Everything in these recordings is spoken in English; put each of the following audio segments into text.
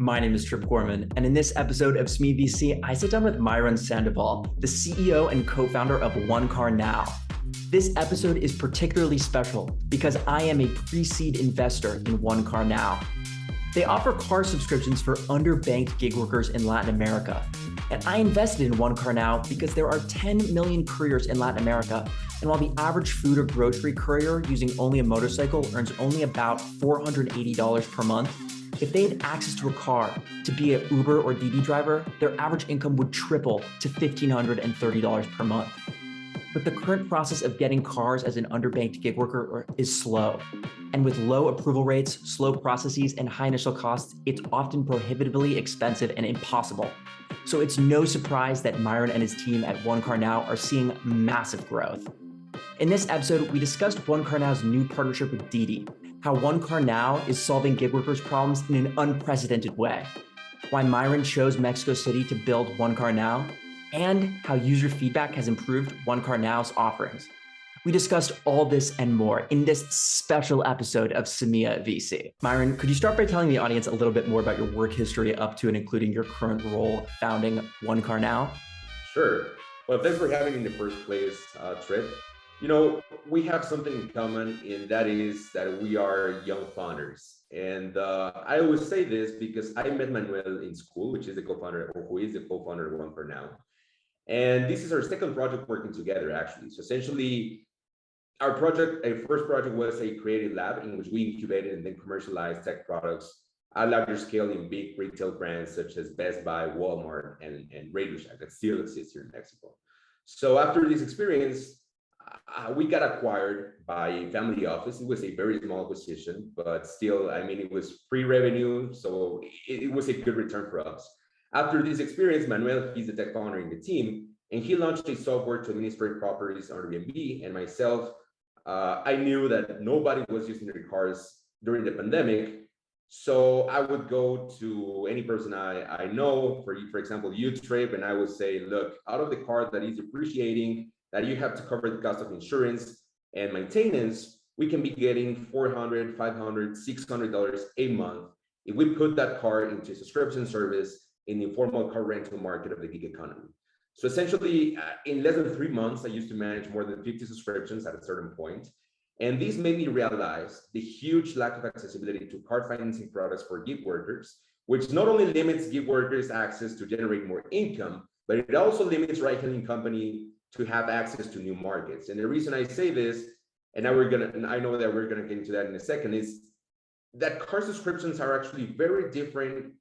My name is Trip Gorman, and in this episode of Semilla.VC, I sit down with Mairon Sandoval, the CEO and co-founder of OneCarNow. This episode is particularly special because I am a pre-seed investor in OneCarNow. They offer car subscriptions for underbanked gig workers in Latin America. And I invested in OneCarNow because there are 10 million couriers in Latin America. And while the average food or grocery courier using only a motorcycle earns only about $480 per month, if they had access to a car to be an Uber or Didi driver, their average income would triple to $1,530 per month. But the current process of getting cars as an underbanked gig worker is slow. And with low approval rates, slow processes, and high initial costs, it's often prohibitively expensive and impossible. So it's no surprise that Mairon and his team at OneCarNow are seeing massive growth. In this episode, we discussed OneCarNow's new partnership with Didi, how OneCarNow is solving gig workers' problems in an unprecedented way, why Mairon chose Mexico City to build OneCarNow, and how user feedback has improved OneCarNow's offerings. We discussed all this and more in this special episode of Semilla.VC. Mairon, could you start by telling the audience a little bit more about your work history up to and including your current role founding OneCarNow? Sure. Well, thanks for having me in the first place, Trip. You know, we have something in common, and that is that we are young founders. And I always say this because I met Manuel in school, which is the co-founder, or who is the co-founder of OneCarNow. And this is our second project working together, actually. So essentially, our first project was a creative lab in which we incubated and then commercialized tech products at larger scale in big retail brands such as Best Buy, Walmart, and Radio Shack that still exists here in Mexico. So after this experience, we got acquired by a family office. It was a very small acquisition, but still, I mean, it was pre-revenue, so it was a good return for us. After this experience, Manuel, he's the tech founder in the team, and he launched a software to administrate properties on Airbnb. And myself, I knew that nobody was using their cars during the pandemic. So I would go to any person I know, for example, you, Trip, and I would say, look, out of the car that is depreciating, that you have to cover the cost of insurance and maintenance, we can be getting $400, $500, $600 a month if we put that car into a subscription service in the informal car rental market of the gig economy. So essentially, in less than 3 months, I used to manage more than 50 subscriptions at a certain point. And this made me realize the huge lack of accessibility to car financing products for gig workers, which not only limits gig workers access to generate more income, but it also limits ride-hailing company to have access to new markets. And the reason I say this, and I know that we're gonna get into that in a second, is that car subscriptions are actually very different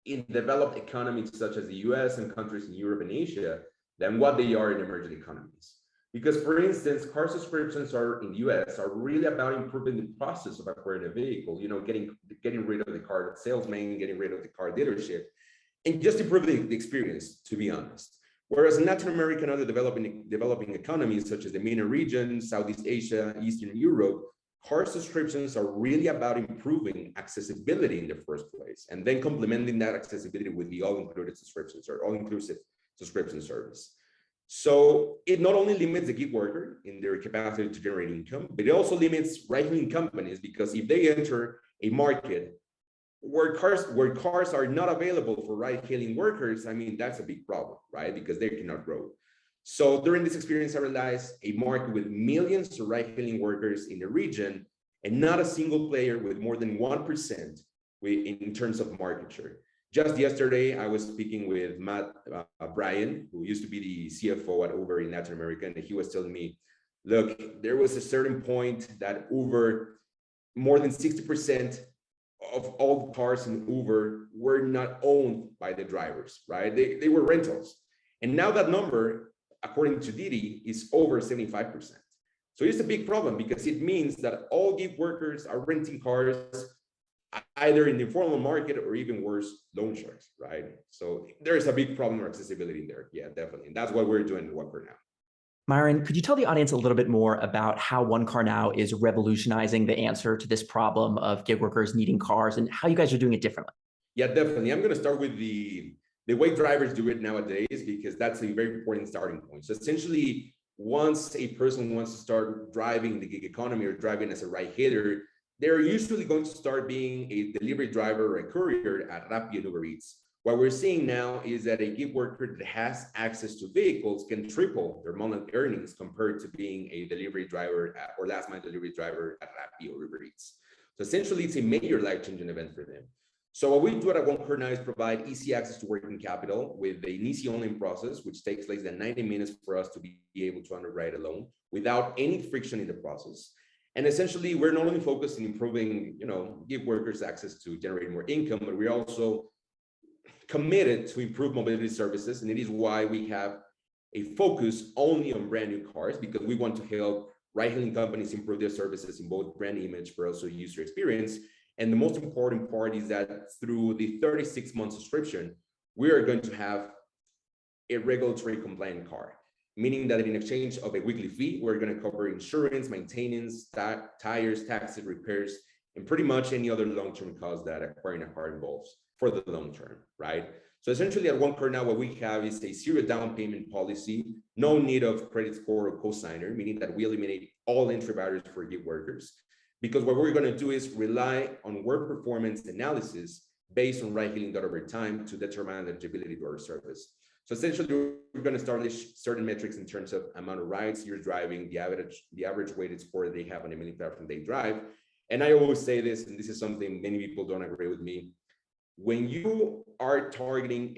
in developed economies such as the US and countries in Europe and Asia than what they are in emerging economies. Because for instance, car subscriptions in the US are really about improving the process of acquiring a vehicle, you know, getting rid of the car salesman, getting rid of the car dealership, and just improving the experience, to be honest. Whereas in Latin America and other developing economies such as the MENA region, Southeast Asia, Eastern Europe, car subscriptions are really about improving accessibility in the first place, and then complementing that accessibility with the all-inclusive subscription service. So it not only limits the gig worker in their capacity to generate income, but it also limits ride-hailing companies, because if they enter a market where cars are not available for ride-hailing workers, I mean, that's a big problem, right? Because they cannot grow. So during this experience, I realized a market with millions of ride-hailing workers in the region, and not a single player with more than 1% in terms of market share. Just yesterday, I was speaking with Matt Bryan, who used to be the CFO at Uber in Latin America, and he was telling me, look, there was a certain point that Uber, more than 60% of all cars in Uber were not owned by the drivers, right? They were rentals. And now that number, according to Didi, is over 75%. So it's a big problem, because it means that all gig workers are renting cars either in the informal market or even worse, loan sharks, right? So there's a big problem of accessibility in there. Yeah, definitely. And that's what we're doing at OneCarNow. Mairon, could you tell the audience a little bit more about how OneCarNow is revolutionizing the answer to this problem of gig workers needing cars, and how you guys are doing it differently? Yeah, definitely. I'm going to start with the way drivers do it nowadays, because that's a very important starting point. So essentially, once a person wants to start driving the gig economy or driving as a ride hailer, they're usually going to start being a delivery driver or a courier at Rappi and Uber Eats. What we're seeing now is that a gig worker that has access to vehicles can triple their monthly earnings compared to being a delivery driver or last mile delivery driver at Rappi or Uber Eats. So essentially, it's a major life-changing event for them. So what we do at OneCarNow is provide easy access to working capital with an easy online process, which takes less than 90 minutes for us to be able to underwrite a loan without any friction in the process. And essentially, we're not only focused on improving, gig workers' access to generate more income, but we're also committed to improve mobility services. And it is why we have a focus only on brand new cars, because we want to help ride-hailing companies improve their services in both brand image, but also user experience. And the most important part is that through the 36-month subscription, we are going to have a regulatory compliant car, meaning that in exchange of a weekly fee, we're going to cover insurance, maintenance, tires, taxes, repairs, and pretty much any other long-term costs that acquiring a car involves for the long term, right? So essentially at OneCarNow, what we have is a zero down payment policy, no need of credit score or cosigner, meaning that we eliminate all entry barriers for gig workers. Because what we're going to do is rely on work performance analysis based on ride-hailing data over time to determine eligibility to our service. So essentially, we're going to establish certain metrics in terms of amount of rides you're driving, the average weighted score they have on a million platform they drive. And I always say this, and this is something many people don't agree with me. When you are targeting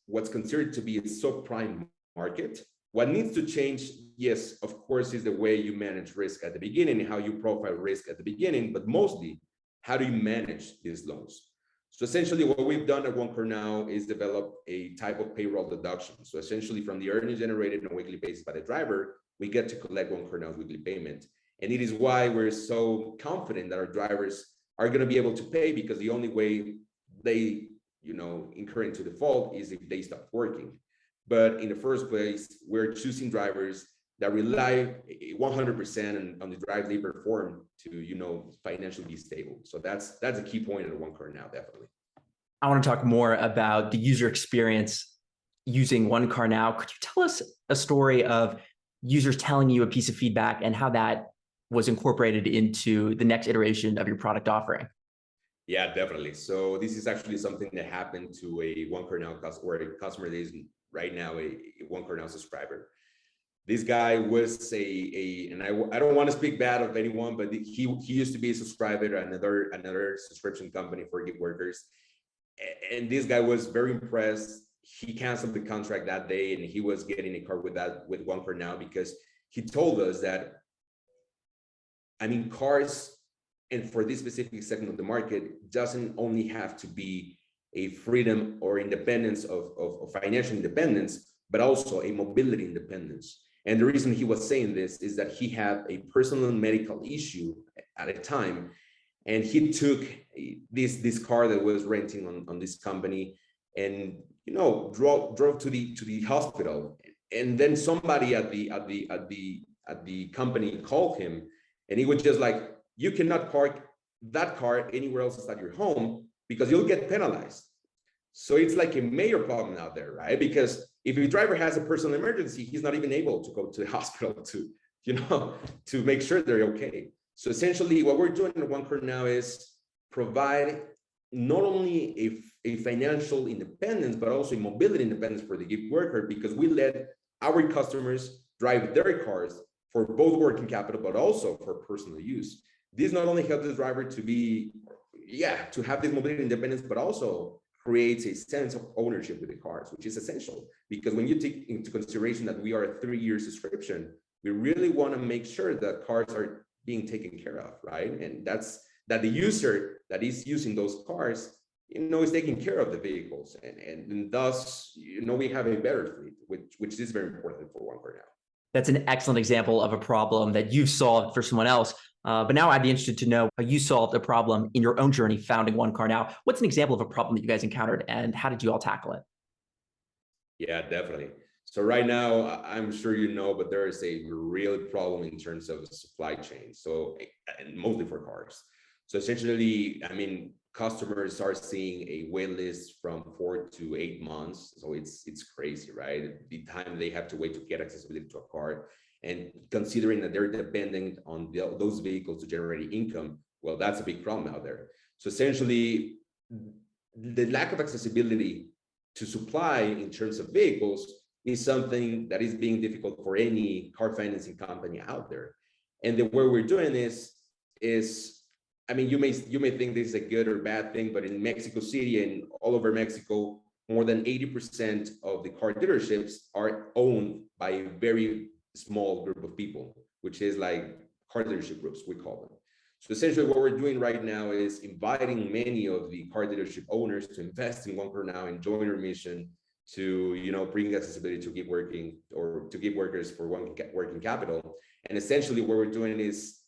what's considered to be a subprime market, what needs to change, yes, of course, is the way you manage risk at the beginning, how you profile risk at the beginning, but mostly, how do you manage these loans? So essentially, what we've done at OneCarNow is develop a type of payroll deduction. So essentially, from the earnings generated on a weekly basis by the driver, we get to collect OneCarNow's weekly payment. And it is why we're so confident that our drivers are going to be able to pay, because the only way they, incur into default is if they stop working. But in the first place, we're choosing drivers that rely 100% on the drive they perform to, financially be stable. So that's a key point at OneCarNow, definitely. I want to talk more about the user experience using OneCarNow. Could you tell us a story of users telling you a piece of feedback and how that was incorporated into the next iteration of your product offering? Yeah, definitely. So this is actually something that happened to a OneCarNow customer, or a customer that is right now a OneCarNow subscriber. This guy was and I don't want to speak bad of anyone, but he used to be a subscriber at another subscription company for gig workers. And this guy was very impressed. He canceled the contract that day, and he was getting a car with OneCarNow, because he told us that, cars, and for this specific segment of the market, doesn't only have to be a freedom or independence of financial independence, but also a mobility independence. And the reason he was saying this is that he had a personal medical issue at a time, and he took this car that was renting on this company, and drove to the hospital. And then somebody at the company called him, and he was just like, you cannot park that car anywhere else inside your home, because you'll get penalized. So it's like a major problem out there, right? Because if your driver has a personal emergency, he's not even able to go to the hospital to make sure they're okay. So essentially, what we're doing at OneCarNow is provide not only a financial independence, but also a mobility independence for the gig worker, because we let our customers drive their cars for both working capital, but also for personal use. This not only helps the driver to have this mobility independence, but also creates a sense of ownership with the cars, which is essential. Because when you take into consideration that we are a 3-year subscription, we really want to make sure that cars are being taken care of, right? And that the user that is using those cars, is taking care of the vehicles, and thus, we have a better fleet, which is very important for OneCarNow. That's an excellent example of a problem that you've solved for someone else. But now I'd be interested to know how you solved a problem in your own journey founding OneCarNow. What's an example of a problem that you guys encountered, and how did you all tackle it? Yeah, definitely. So right now, I'm sure but there is a real problem in terms of supply chain. So, and mostly for cars. So essentially, customers are seeing a wait list from 4 to 8 months. So it's crazy, right? The time they have to wait to get accessibility to a car, and considering that they're dependent on those vehicles to generate income, Well, that's a big problem out there. So essentially, the lack of accessibility to supply in terms of vehicles is something that is being difficult for any car financing company out there. And the way we're doing is, I mean, you may think this is a good or bad thing, but in Mexico City and all over Mexico, more than 80% of the car dealerships are owned by a very small group of people, which is like car dealership groups, we call them. So essentially what we're doing right now is inviting many of the car dealership owners to invest in OneCarNow and join our mission to, you know, bring accessibility to gig working or to gig workers for working capital. And essentially what we're doing is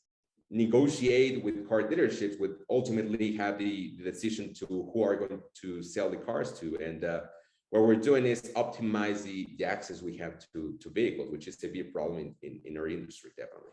negotiate with car dealerships, with ultimately have the decision to who are going to sell the cars to. And what we're doing is optimize the access we have to vehicles, which is a big problem in our industry, definitely.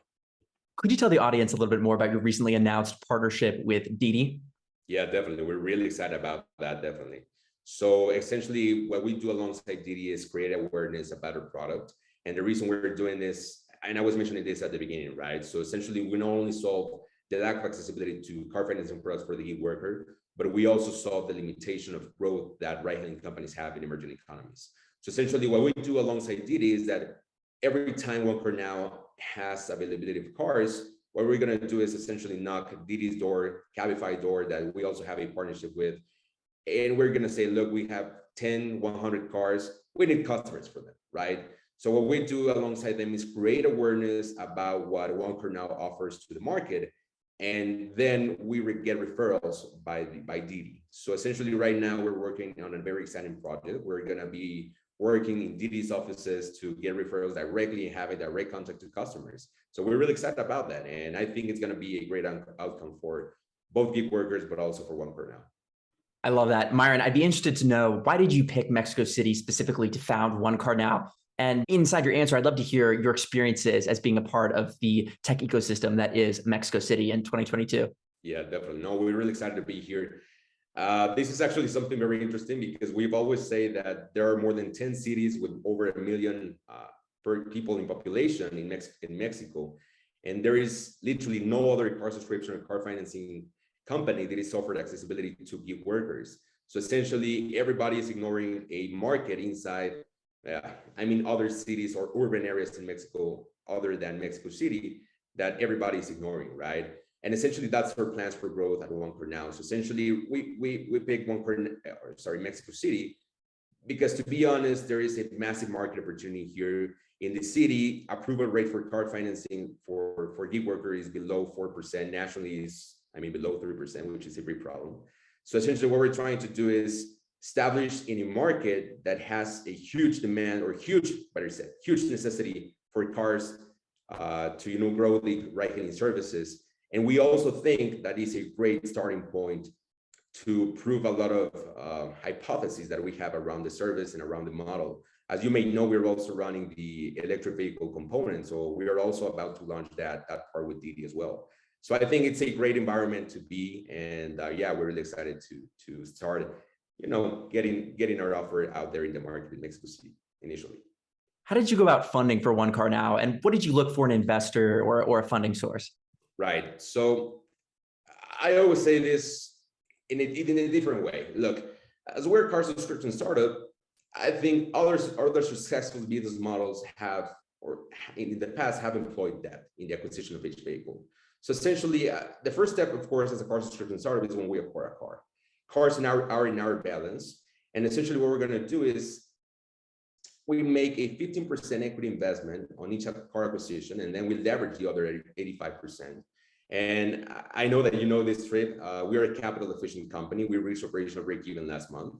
Could you tell the audience a little bit more about your recently announced partnership with Didi? Yeah, definitely. We're really excited about that, definitely. So essentially what we do alongside Didi is create awareness about our product. And the reason we're doing this, and I was mentioning this at the beginning, right? So essentially we not only solve the lack of accessibility to car financing products for the gig worker, but we also solve the limitation of growth that ride-hailing companies have in emerging economies. So essentially what we do alongside Didi is that every time OneCarNow has availability of cars, what we're going to do is essentially knock Didi's door, Cabify door that we also have a partnership with. And we're going to say, look, we have 10, 100 cars. We need customers for them, right? So what we do alongside them is create awareness about what OneCarNow offers to the market. And then we get referrals by Didi. So essentially right now we're working on a very exciting project. We're going to be working in Didi's offices to get referrals directly and have a direct contact to customers. So we're really excited about that. And I think it's going to be a great outcome for both gig workers, but also for OneCarNow. I love that. Mairon, I'd be interested to know, why did you pick Mexico City specifically to found OneCarNow? And inside your answer, I'd love to hear your experiences as being a part of the tech ecosystem that is Mexico City in 2022. Yeah, definitely. No, we're really excited to be here. This is actually something very interesting because we've always said that there are more than 10 cities with over 1 million people in population in Mexico. And there is literally no other car subscription or car financing company that is offered accessibility to gig workers. So essentially, everybody is ignoring a market inside, other cities or urban areas in Mexico other than Mexico City that everybody is ignoring, right? And essentially, that's our plans for growth at OneCarNow. So essentially, we picked Mexico City, because to be honest, there is a massive market opportunity here in the city. Approval rate for car financing for gig workers is below 4%. Nationally is, below 3%, which is a big problem. So essentially, what we're trying to do is establish in a market that has a huge demand, or huge necessity for cars to grow the ride-hailing services. And we also think that is a great starting point to prove a lot of hypotheses that we have around the service and around the model. As you may know, we're also running the electric vehicle component. So we are also about to launch that part with Didi as well. So I think it's a great environment to be. And we're really excited to start, getting our offer out there in the market in Mexico City initially. How did you go about funding for OneCarNow? And what did you look for in an investor or a funding source? Right. So I always say this in a different way. Look, as we're a car subscription startup, I think other successful business models have, or in the past, have employed debt in the acquisition of each vehicle. So essentially, the first step, of course, as a car subscription startup is when we acquire a car. Cars are in our balance. And essentially what we're going to do is we make a 15% equity investment on each car acquisition, and then we leverage the other 85%. And I know that you know this, Trip. We are a capital efficient company. We reached operational break-even last month,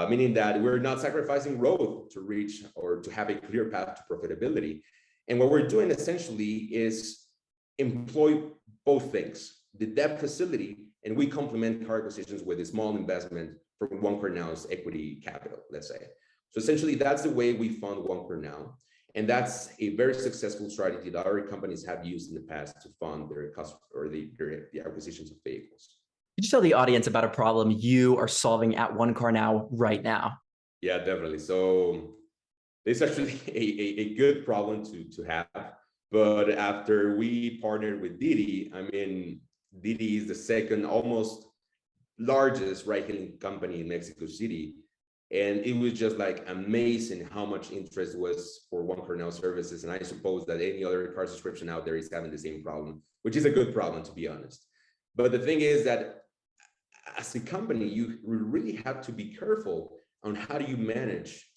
meaning that we're not sacrificing growth to reach or to have a clear path to profitability. And what we're doing essentially is employ both things, the debt facility, and we complement car acquisitions with a small investment from OneCarNow's equity capital, let's say. So essentially, that's the way we fund OneCarNow. And that's a very successful strategy that other companies have used in the past to fund their the acquisitions of vehicles. Could you tell the audience about a problem you are solving at OneCarNow right now? Yeah, definitely. So it's actually a good problem to have. But after we partnered with Didi, Didi is the second almost largest ride-hailing company in Mexico City. And it was just like amazing how much interest was for OneCarNow services. And I suppose that any other car subscription out there is having the same problem, which is a good problem, to be honest. But the thing is that as a company, you really have to be careful on how do you manage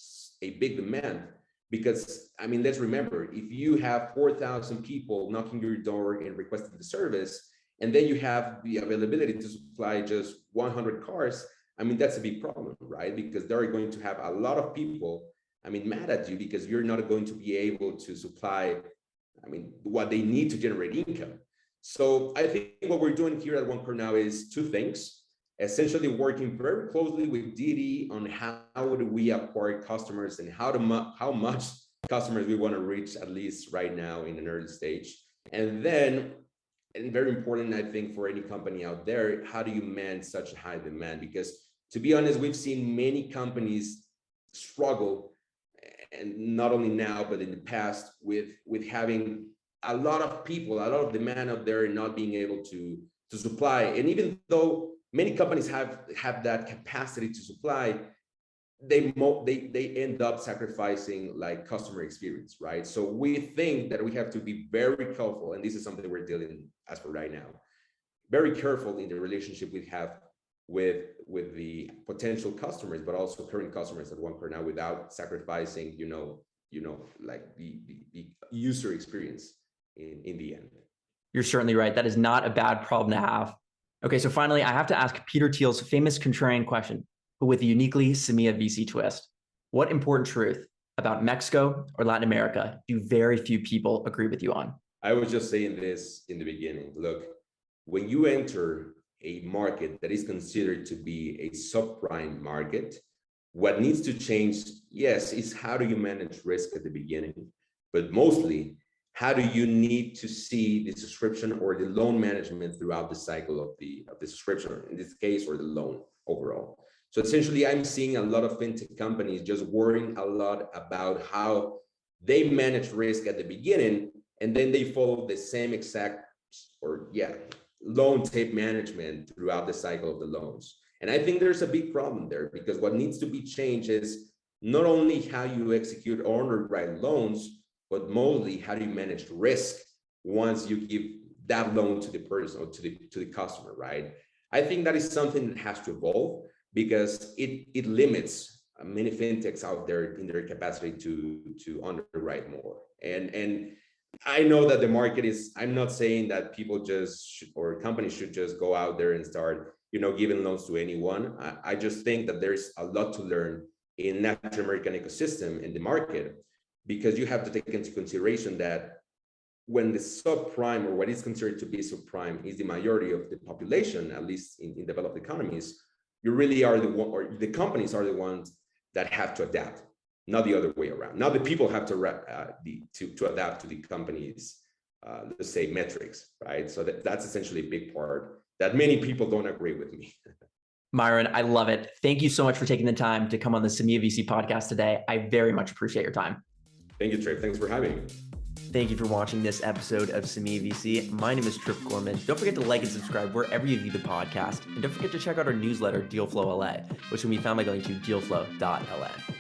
a big demand. Because, I mean, let's remember, if you have 4,000 people knocking your door and requesting the service, and then you have the availability to supply just 100 cars, I mean, that's a big problem, right? Because they're going to have a lot of people, I mean, mad at you because you're not going to be able to supply, I mean, what they need to generate income. So I think what we're doing here at OneCarNow is two things. Essentially working very closely with Didi on how do we acquire customers and how much customers we want to reach, at least right now in an early stage. And then, and very important, I think, for any company out there, how do you manage such a high demand? Because to be honest, we've seen many companies struggle, and not only now, but in the past, with having a lot of people, a lot of demand out there and not being able to supply. And even though many companies have that capacity to supply, they end up sacrificing like customer experience, right? So we think that we have to be very careful, and this is something we're dealing as for right now, very careful in the relationship we have with the potential customers, but also current customers at OneCarNow without sacrificing, like the user experience in the end. You're certainly right. That is not a bad problem to have. Okay, so finally, I have to ask Peter Thiel's famous contrarian question, but with a uniquely Semilla.VC twist. What important truth about Mexico or Latin America do very few people agree with you on? I was just saying this in the beginning. Look, when you enter a market that is considered to be a subprime market, what needs to change, yes, is how do you manage risk at the beginning, but mostly, how do you need to see the subscription or the loan management throughout the cycle of the subscription, in this case, or the loan overall? So essentially, I'm seeing a lot of fintech companies just worrying a lot about how they manage risk at the beginning, and then they follow the same exact, loan tape management throughout the cycle of the loans. And I think there's a big problem there, because what needs to be changed is not only how you execute or underwrite loans, but mostly how do you manage risk once you give that loan to the person or to the customer, right? I think that is something that has to evolve, because it limits many fintechs out there in their capacity to underwrite more. And I know that the market is, I'm not saying that people or companies should just go out there and start, giving loans to anyone. I just think that there's a lot to learn in Latin American ecosystem in the market, because you have to take into consideration that when the subprime, or what is considered to be subprime, is the majority of the population, at least in developed economies, you really are the one, or the companies are the ones that have to adapt, not the other way around. Now the people have to adapt to the companies, let's say, metrics, right? So that's essentially a big part that many people don't agree with me. Mairon, I love it. Thank you so much for taking the time to come on the Semilla.VC podcast today. I very much appreciate your time. Thank you, Trip. Thanks for having me. Thank you for watching this episode of Semilla.VC. My name is Trip Gorman. Don't forget to like and subscribe wherever you view the podcast. And don't forget to check out our newsletter, Dealflow LA, which can be found by going to dealflow.la.